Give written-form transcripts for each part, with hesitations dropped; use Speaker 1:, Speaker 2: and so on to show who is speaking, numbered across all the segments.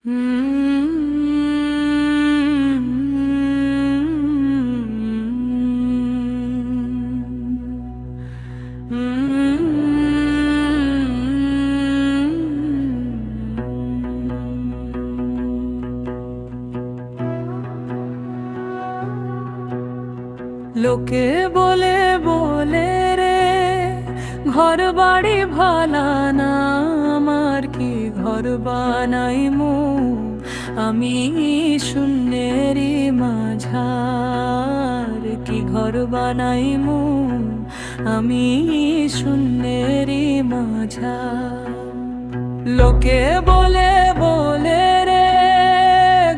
Speaker 1: লোকে বলে বলে রে ঘর বাড়ি ভালা না, আমার কি ঘর বানাইমু আমি শূন্যেরই মাঝার, কি ঘর বানাইমু আমি শূন্যেরই মাঝার। লোকে বলে বলে রে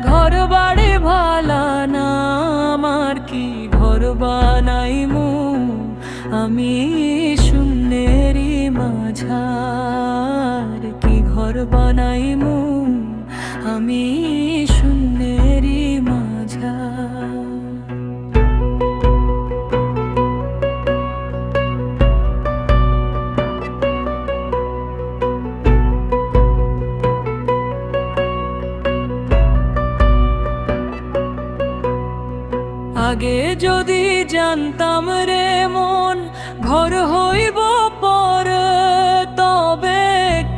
Speaker 1: ঘর বাড়ি ভালা না, আমার কি ঘর বানাইমু আমি শূন্যেরই মাঝার, কি ঘর বানাইমু আমি শূন্যেরই মাঝার। আগে যদি জানতাম রে মন ঘর হইব পরে, তবে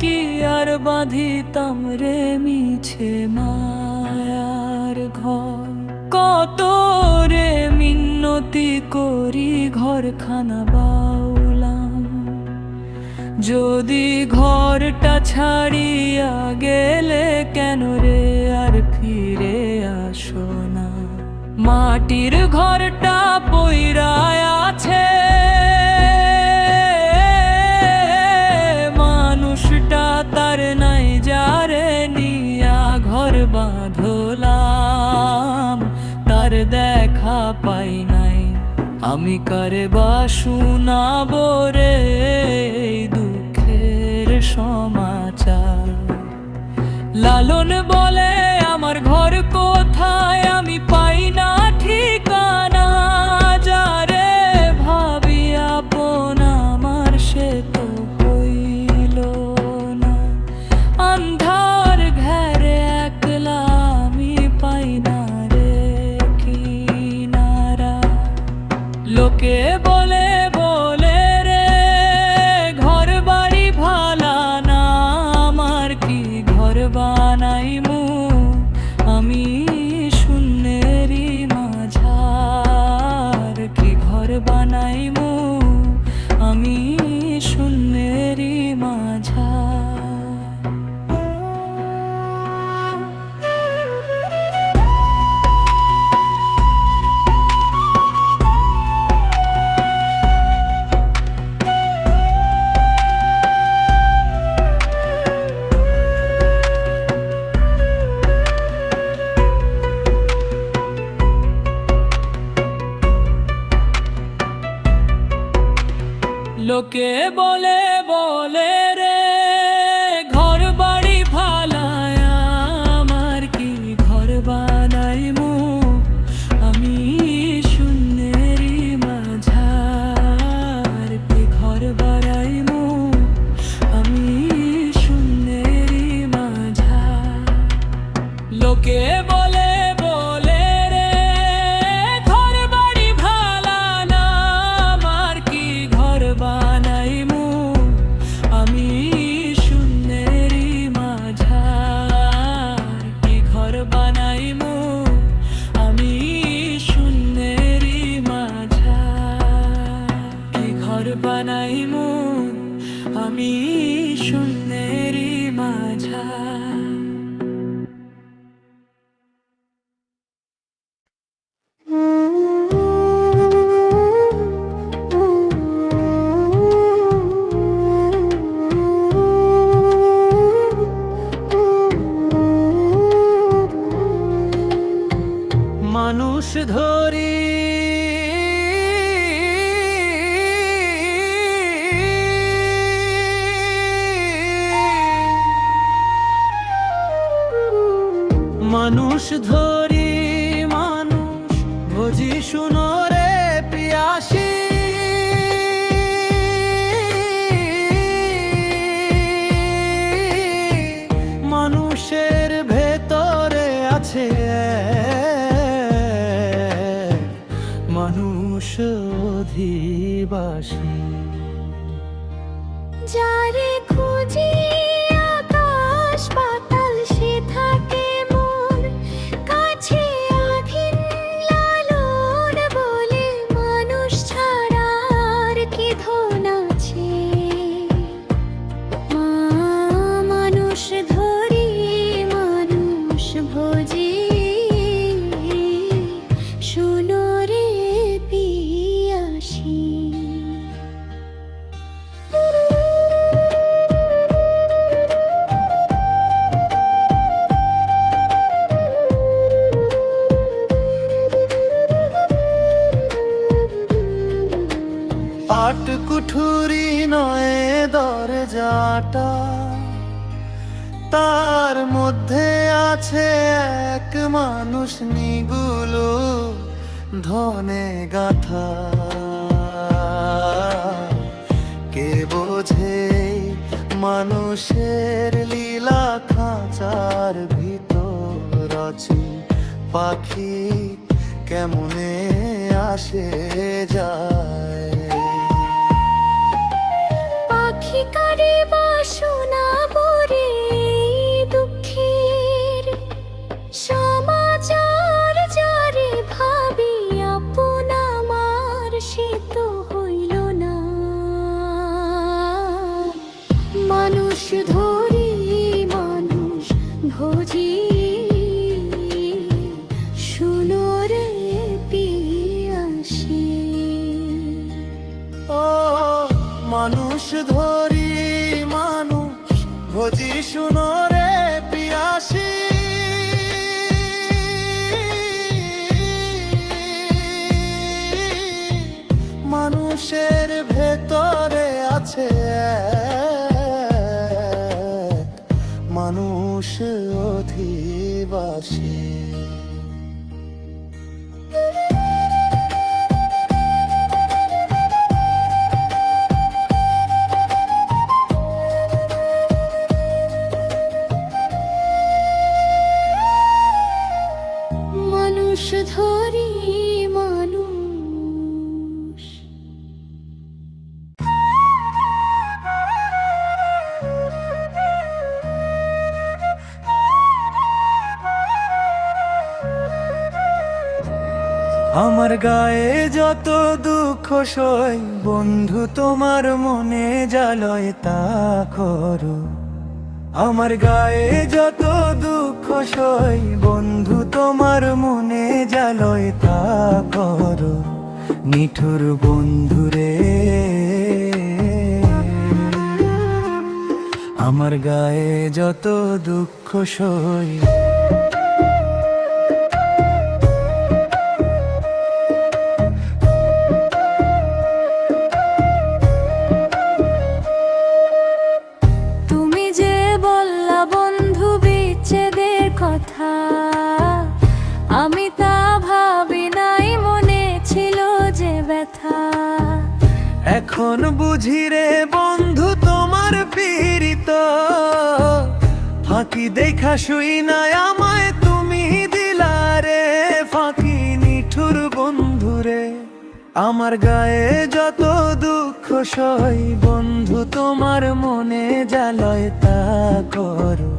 Speaker 1: কি আর বাঁধিতাম রে মিছে মায়ার ঘর। কত রে মিন্নতি করি ঘরখানা বাউলাম, যদি ঘরটা ছাড়িয়া গেলে কেন রে আর ফিরে আসো না। মাটির ঘরটা পইরায় আছে, মানুষটা তার নাই যারে নিয়া ঘর বাঁধলাম, তার দেখা পাই নাই আমি কারে বা শুনাবো রে দুঃখের সমাচার। লালন বলে আমার ঘর কোথায়, আমি পাই না ঠিকানা, যারে ভাবি আপন আমার সে তো হইল না। আন্ধার ঘরে একলা আমি পাই না রে কিনারা। লোকে বলে বলে রে ঘর বাড়ি ভালা না, আমার কি ঘর বানাইমু আমি শূন্যেরই মাঝার, কি ঘর বানাইমু আমি শূন্যেরই মাঝার। লোকে বলে বলে রে ঘর বাড়ি ভালায়, আমার কি ঘর বানাইমু আমি শূন্যেরই মাঝার, কি ঘর বানাইমু আমি শূন্যেরই মাঝার। লোকে বলে বলে রে ঘর বাড়ি ভালা না, আমার কি ঘর বানাইমু আমি শূন্যেরই মাঝার, কি ঘর বানাইমু আমি শূন্যেরই মাঝার, কি ঘর বানাইমু আমি শূন্যেরই মাঝার। মানুষ ধরি মানুষ ধরি মানুষ ভোজি শুনো রে পিয়াসী, মানুষের ভেতর অধিবাসী।
Speaker 2: যারে খুঁজি আকাশ পাতাল সে থাকে মোর কাছে আধীন, লালন বলে মানুষ ছাড়ার কি ধন আছে। মা মানুষ ধরি মানুষ ভজি, শুনো রে পিয়াসী।
Speaker 1: আট কুঠুরি নয় দরজাটা, তার মধ্যে আছে এক মানুষ নিগুলো ধনে গাথা। কে বোঝে মানুষের লীলা, খাঁচার ভিতর আছে পাখি কেমনে আসে যায়।
Speaker 2: পাখি কারে বাসনা বরে দুঃখের সমাচার, যারে ভাবি আপন আমার সে তো হইল না। মানুষ ধরি মানুষ ভজি, শুনো রে পিয়াসী।
Speaker 1: ও মানুষ ধরি মানুষ ভজি, শুনো রে পিয়াসী। মানুষের ভেতরে আছে এক মানুষ অধিবাসী।
Speaker 2: মানুষ ধরি মানুষ।
Speaker 1: আমার গায়ে যত দুঃখ সই বন্ধু, তোমার মনে জ্বালয় তা করো। আমার গায়ে যত দুঃখ সই বন্ধু, তোমার মনে জ্বালয় তা করো। নিঠুর বন্ধুরে, আমার গায়ে যত দুঃখ সই।
Speaker 2: তুমি যে বললা বন্ধু বিচ্ছেদের কথা, আমি তা ভাবি নাই, মনে ছিল যে ব্যথা।
Speaker 1: এখন বুঝি রে বন্ধু তোমার পীড়িত, ফাঁকি দেখা শুই নাই আমায় তুমি দিলা রে ফাঁকি। নিঠুর বন্ধুরে, আমার গায়ে যত দুঃখ সই বন্ধু, তোমার মনে জ্বালয় তা করো।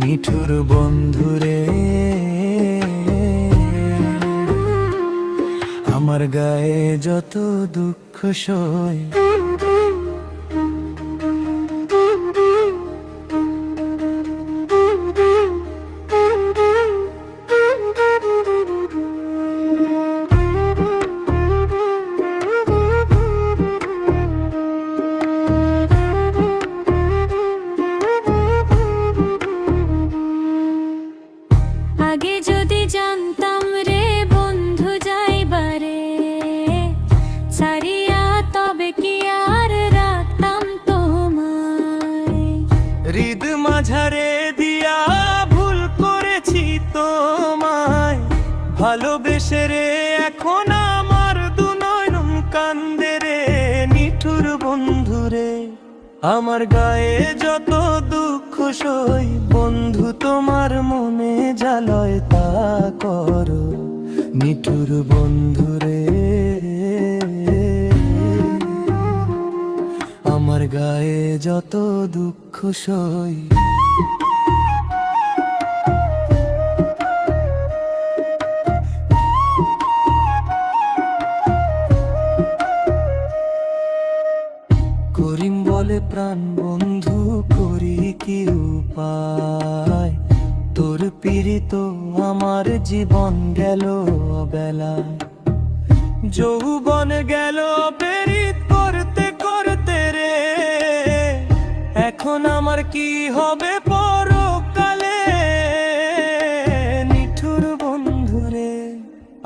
Speaker 1: নিঠুর বন্ধুরে, আমার গায়ে যত দুঃখ সই।
Speaker 2: আগে যদি জানতাম রে বন্ধু যাইবারে সারিয়া, তবে কি আর রাখতাম তোমায়।
Speaker 1: হৃদ মাঝারে দিয়া ভুল করেছি তোমায়, ভালোবেসে রে এখন আমার দু নয়ন কান্দে রে। নিঠুর বন্ধুরে, আমার গায়ে যত দুঃখ সই বন্ধু, তোমার মনে জ্বালয় তা করো। নিঠুর বন্ধুরে। গায়ে যত দুঃখ সই, করিম বলে প্রাণ বন্ধু করি কি উপায়, তোর পীড়িত আমার জীবন গেল বেলা, যৌবন গেল পীড়িত করতে করতে রে, এখন আমার কি হবে পরকালে, নিঠুর বন্ধু রে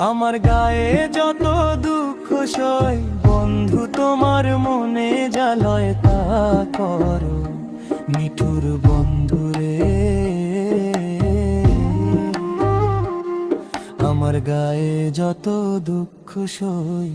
Speaker 1: আমার গায়ে যত দুঃখ সই, বন্ধু তোমার মনে জ্বালয় তা করো, নিঠুর বন্ধু রে আমার গায়ে যত দুঃখ সই।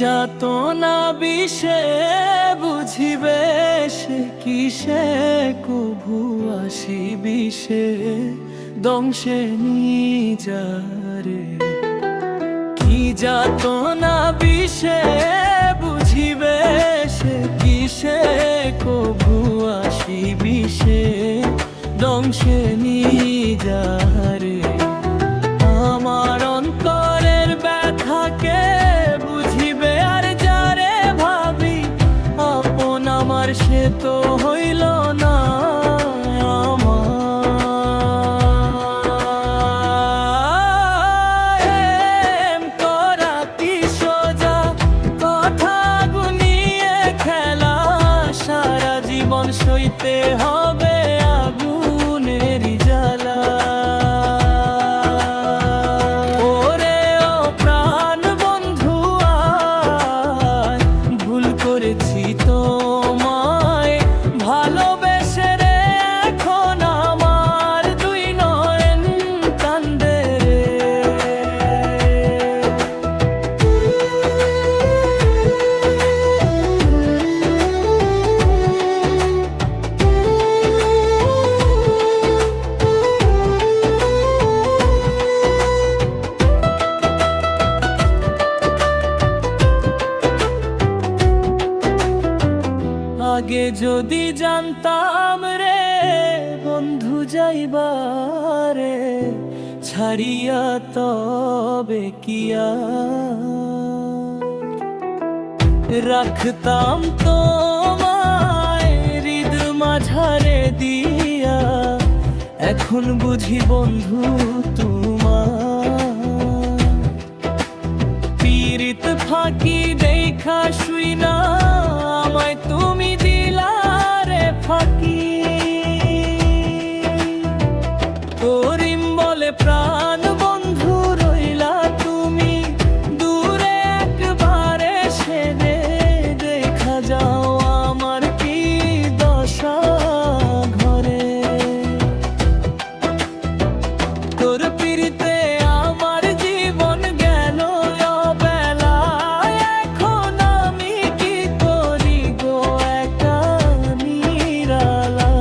Speaker 1: যাতনা বিষে বুঝিবে সে কিসে, কভু আসি বিষে দংশে নিজারে, কি যাতনা বিষে বুঝিবে সে কিসে, কভু আসি বিষে দংশে নিজারে, আমার অন্তরের ব্যথাকে সে তো হইল না আমার, করা কি সোজা কথা গুনিয়ে খেলা, সারা জীবন সইতে হবে আগুনের জ্বালা, ওরে ও প্রাণ বন্ধু আয় ভুল করেছি তো ভালোবেসে রে, এখন আমার দুই নয়ন কান্দে রে, আগে যদি জানতাম রে বন্ধু যাইবারে ছাড়িয়া, তবে কিয়া রাখতাম তোমায় হৃদ মাঝারে দিয়া, এখন বুঝি বন্ধু তোমার পীড়িত ফাঁকি দেখা শুই না, আমায় তুমি দিলারে ফাঁকি, করিম বলে প্রাণ বন্ধু রইলা তুমি দূরে একবারে, সেদে দেখা যাও আমার কি দশা ঘরে, তোর পীড়িতে আমার জীবন গেল বেলা, এখন আমি কি করি গো একা নিরালায়,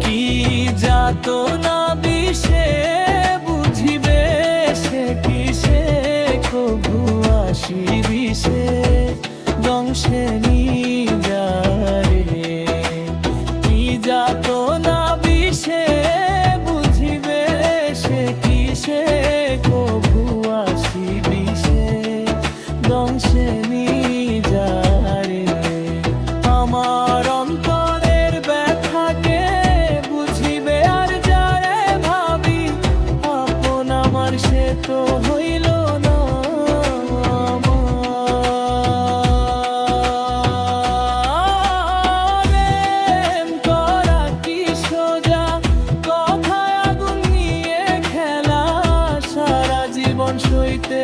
Speaker 1: কি যাতনা বিষে বুঝিবে সে কিসে, কভু আসি বিষে দংশে নিজারে, কি যাতনা বিষে বুঝিবে সে কিসে, কভু আসি বিষে দংশে নিজারে, আমার অন্তরের ব্যথাকে বুঝিবে আর যারে ভাবি, আপন আমার সে তো হইল না আমার, করা কি সোজা কথায় আগুন নিয়ে খেলা, সারা জীবন সইতে